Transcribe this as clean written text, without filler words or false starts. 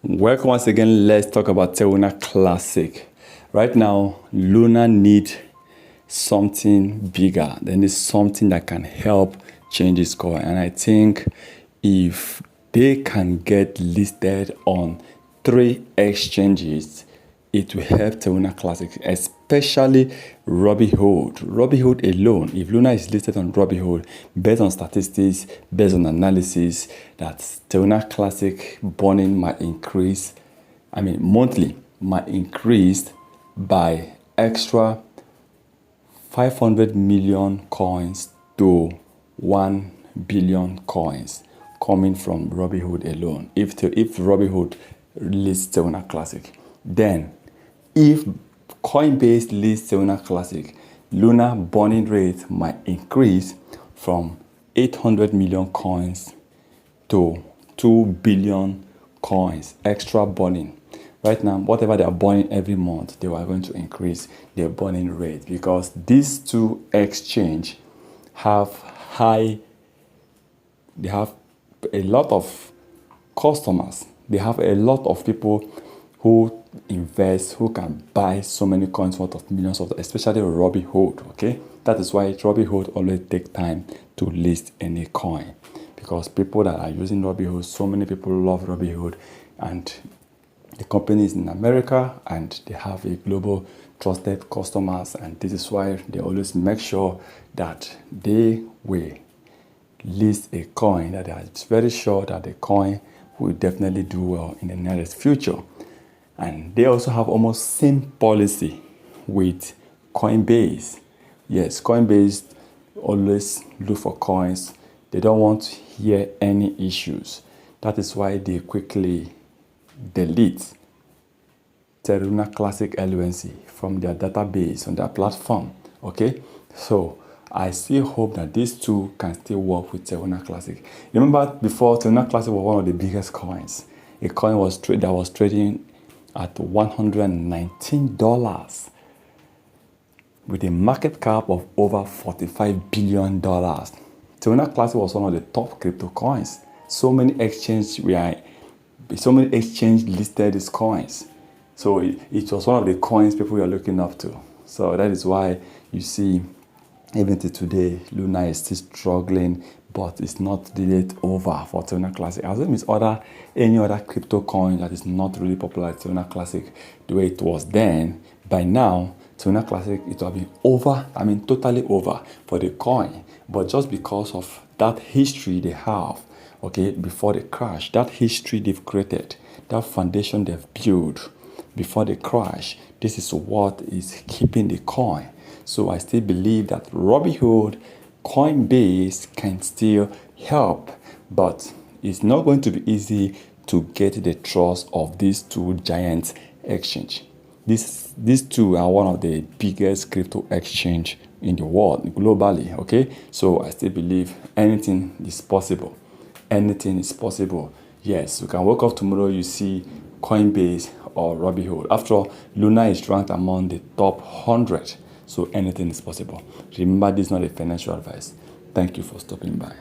Welcome once again. Let's talk about Terra Classic. Right now, Luna need something bigger. They need something that can help change this coin. And I think if they can get listed on 3 exchanges, it will help Terra Classic, especially Robinhood. Robinhood alone, if Luna is listed on Robinhood, based on statistics, based on analysis, that Terra Classic burning might increase, monthly might increase by extra 500 million coins to 1 billion coins coming from Robinhood alone. If Robinhood lists Terra Classic, then if Coinbase lists Terra Classic, Luna burning rate might increase from 800 million coins to 2 billion coins extra burning. Right now, whatever they are burning every month, they are going to increase their burning rate because these 2 exchanges have they have a lot of customers. They have a lot of people who invest, who can buy so many coins worth of millions of, especially Robinhood. Okay, that is why Robinhood always take time to list any coin, because people that are using Robinhood, so many people love Robinhood, and the company is in America and they have a global trusted customers, and this is why they always make sure that they will list a coin that they are very sure that the coin will definitely do well in the nearest future. And they also have almost same policy with Coinbase. Yes, Coinbase always look for coins. They don't want to hear any issues. That is why they quickly delete Terra Classic LLC from their database on their platform. Okay, so I still hope that these 2 can still work with Terra Classic. Remember, before, Terra Classic was one of the biggest coins. A coin that was trading at $119 with a market cap of over $45 billion. Terra Classic was one of the top crypto coins. So many exchanges listed these coins. So it was one of the coins people were looking up to. So that is why you see, even to today, Luna is still struggling, but it's not really over for Terra Classic. As well as any other crypto coin that is not really popular like Terra Classic the way it was then, by now, Terra Classic, it will have been over, totally over for the coin. But just because of that history they have, okay, before the crash, that history they've created, that foundation they've built before the crash, this is what is keeping the coin. So I still believe that Robinhood, Coinbase can still help, but it's not going to be easy to get the trust of these 2 giant exchanges. These 2 are one of the biggest crypto exchange in the world globally. Okay, so I still believe anything is possible. Anything is possible. Yes, you can wake up tomorrow, you see Coinbase or Robinhood. After all, Luna is ranked among the top 100. So anything is possible. Remember, this is not a financial advice. Thank you for stopping by.